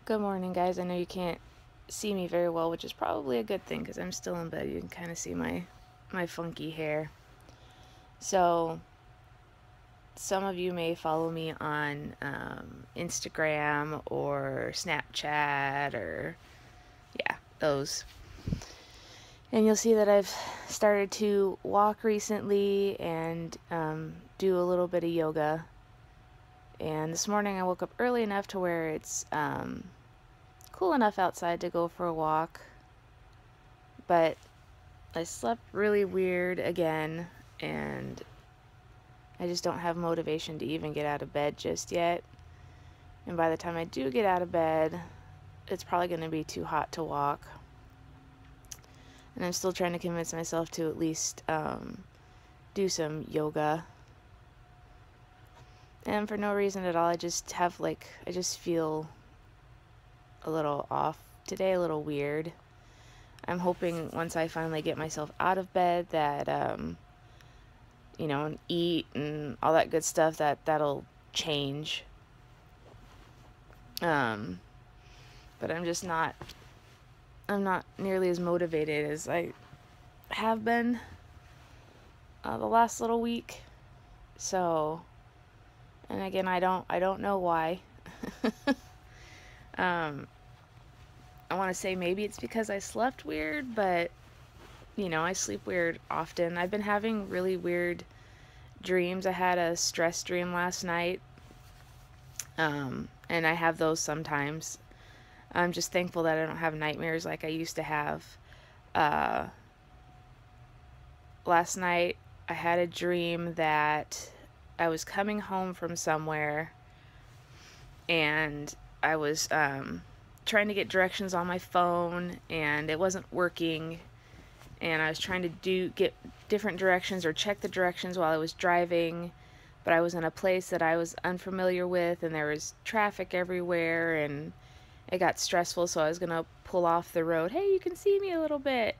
Good morning, guys. I know you can't see me very well, which is probably a good thing because I'm still in bed. You can kind of see my funky hair. So, some of you may follow me on Instagram or Snapchat or, yeah, those. And you'll see that I've started to walk recently and do a little bit of yoga. And this morning I woke up early enough to where it's cool enough outside to go for a walk. But I slept really weird again, and I just don't have motivation to even get out of bed just yet. And by the time I do get out of bed, it's probably going to be too hot to walk. And I'm still trying to convince myself to at least do some yoga. And for no reason at all, I just feel a little off today, a little weird. I'm hoping once I finally get myself out of bed that, and eat and all that good stuff, that'll change. But I'm not nearly as motivated as I have been the last little week. So, and again, I don't know why. I want to say maybe it's because I slept weird, but I sleep weird often. I've been having really weird dreams. I had a stress dream last night, and I have those sometimes. I'm just thankful that I don't have nightmares like I used to have. Last night, I had a dream that I was coming home from somewhere, and I was trying to get directions on my phone, and it wasn't working. And I was trying to get different directions or check the directions while I was driving, but I was in a place that I was unfamiliar with, and there was traffic everywhere, and it got stressful, so I was gonna pull off the road. Hey, you can see me a little bit.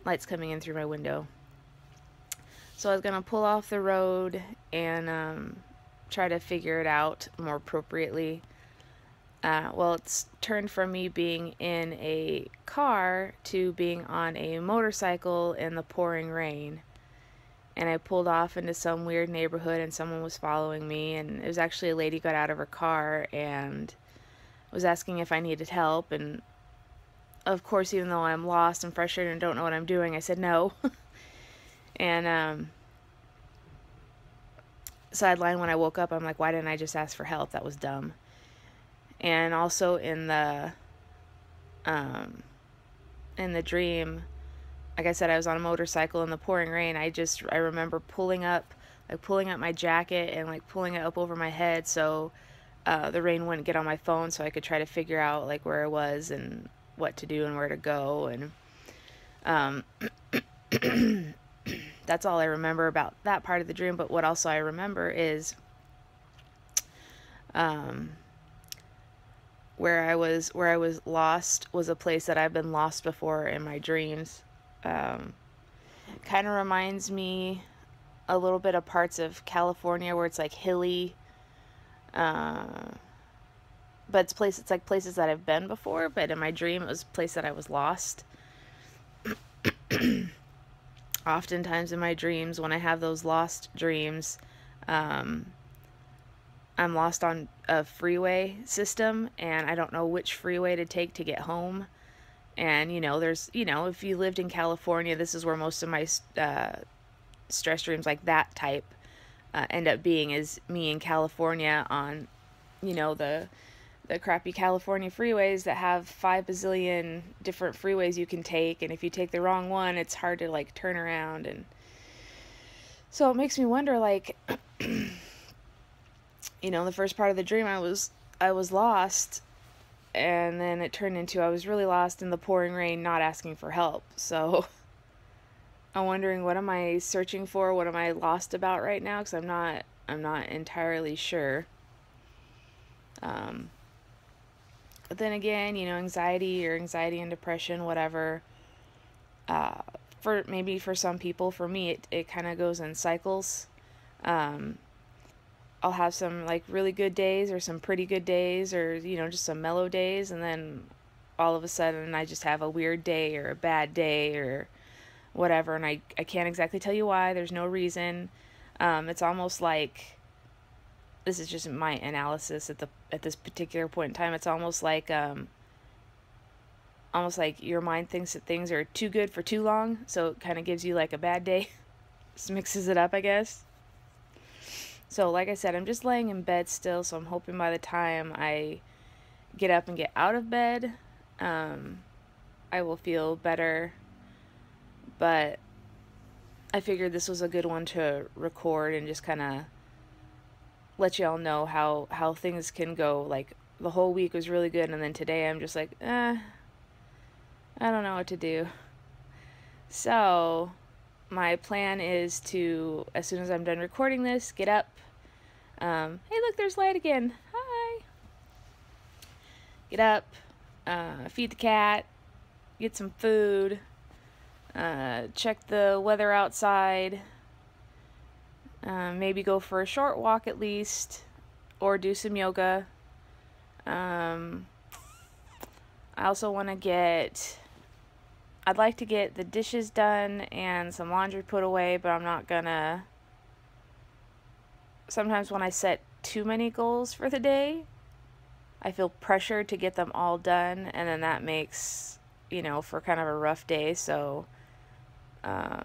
Lights coming in through my window. So I was gonna pull off the road and try to figure it out more appropriately. Well, it's turned from me being in a car to being on a motorcycle in the pouring rain. And I pulled off into some weird neighborhood, and someone was following me, and it was actually a lady got out of her car and was asking if I needed help. And of course, even though I'm lost and frustrated and don't know what I'm doing, I said no. And sideline, when I woke up, I'm like, why didn't I just ask for help? That was dumb. And also in the dream, like I said, I was on a motorcycle in the pouring rain. I remember pulling up my jacket and like pulling it up over my head so the rain wouldn't get on my phone, so I could try to figure out like where I was and what to do and where to go. And that's all I remember about that part of the dream. But what also I remember is where I was lost was a place that I've been lost before in my dreams. Kind of reminds me a little bit of parts of California where it's like hilly, but it's like places that I've been before. But in my dream, it was a place that I was lost. Oftentimes in my dreams, when I have those lost dreams, I'm lost on a freeway system, and I don't know which freeway to take to get home. And, if you lived in California, this is where most of my stress dreams like that type end up being, is me in California on, the crappy California freeways that have 5 bazillion different freeways you can take. And if you take the wrong one, it's hard to, like, turn around. And so it makes me wonder, like, the first part of the dream, I was lost, and then it turned into I was really lost in the pouring rain, not asking for help. So I'm wondering, what am I searching for? What am I lost about right now? Because I'm not entirely sure. But then again, anxiety and depression, whatever. For some people, for me, it kind of goes in cycles. I'll have some like really good days or some pretty good days or, you know, just some mellow days, and then all of a sudden I just have a weird day or a bad day or whatever, and I can't exactly tell you why. There's no reason. It's almost like, this is just my analysis at this particular point in time. It's almost like your mind thinks that things are too good for too long, so it kind of gives you like a bad day. Just mixes it up, I guess. So like I said, I'm just laying in bed still, so I'm hoping by the time I get up and get out of bed, I will feel better. But I figured this was a good one to record and just kind of let y'all know how things can go. Like, the whole week was really good, and then today I'm just like, I don't know what to do. So my plan is to, as soon as I'm done recording this, get up. Hey, look, there's Light again. Hi. Get up, feed the cat, get some food, check the weather outside, maybe go for a short walk at least, or do some yoga. I also want to I'd like to get the dishes done and some laundry put away, but I'm not gonna. Sometimes when I set too many goals for the day, I feel pressured to get them all done, and then that makes, you know, for kind of a rough day. So I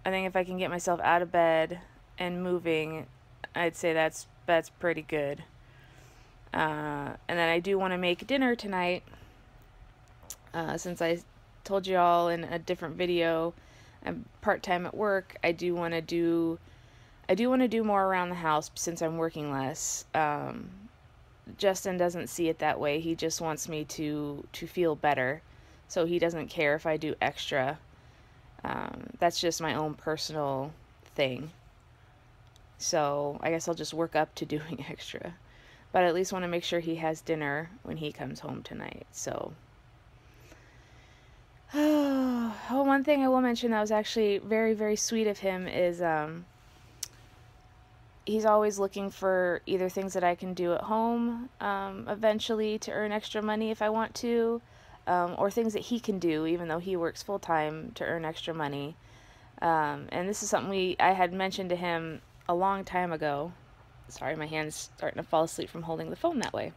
think if I can get myself out of bed and moving, I'd say that's pretty good. And then I do want to make dinner tonight, since I told you all in a different video I'm part-time at work. I do want to do more around the house since I'm working less. Justin doesn't see it that way. He just wants me to feel better, so he doesn't care if I do extra. That's just my own personal thing. So I guess I'll just work up to doing extra. But I at least want to make sure he has dinner when he comes home tonight. So, one thing I will mention that was actually very, very sweet of him is he's always looking for either things that I can do at home eventually to earn extra money if I want to, or things that he can do even though he works full-time to earn extra money. And this is something I had mentioned to him a long time ago. Sorry, my hand's starting to fall asleep from holding the phone that way.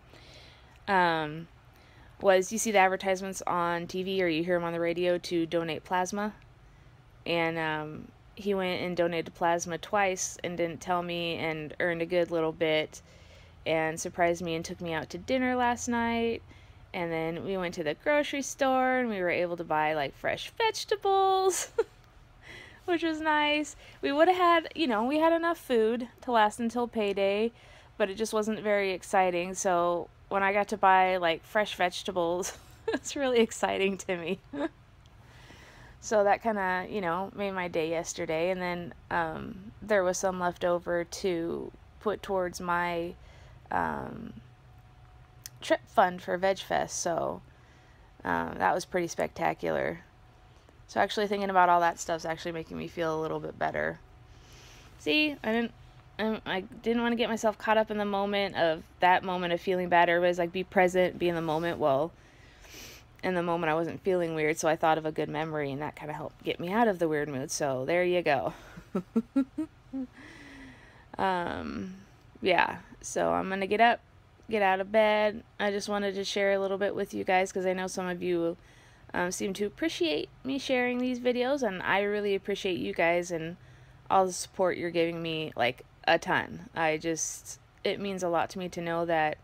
Was you see the advertisements on TV or you hear them on the radio to donate plasma? And he went and donated plasma twice and didn't tell me, and earned a good little bit, and surprised me and took me out to dinner last night. And then we went to the grocery store and we were able to buy like fresh vegetables, which was nice. We would have had, you know, we had enough food to last until payday, but it just wasn't very exciting. So when I got to buy like fresh vegetables, it's really exciting to me. So that kind of, you know, made my day yesterday. And then there was some left over to put towards my trip fund for Veg Fest. So that was pretty spectacular. So actually thinking about all that stuff's actually making me feel a little bit better. See, I didn't want to get myself caught up in the moment of feeling bad. Everybody's like, be present, be in the moment. Well, in the moment I wasn't feeling weird, so I thought of a good memory, and that kind of helped get me out of the weird mood. So there you go. Yeah, so I'm gonna get up, get out of bed. I just wanted to share a little bit with you guys because I know some of you seem to appreciate me sharing these videos, and I really appreciate you guys and all the support you're giving me, like a ton. It means a lot to me to know that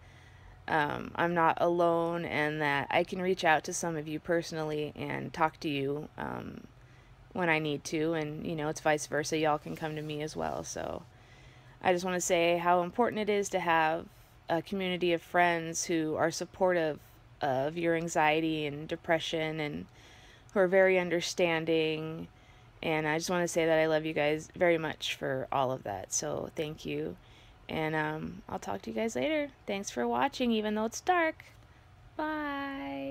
I'm not alone, and that I can reach out to some of you personally and talk to you when I need to, and you know, it's vice versa. Y'all can come to me as well. So I just want to say how important it is to have a community of friends who are supportive of your anxiety and depression, and who are very understanding. And I just want to say that I love you guys very much for all of that. So thank you. And I'll talk to you guys later. Thanks for watching, even though it's dark. Bye.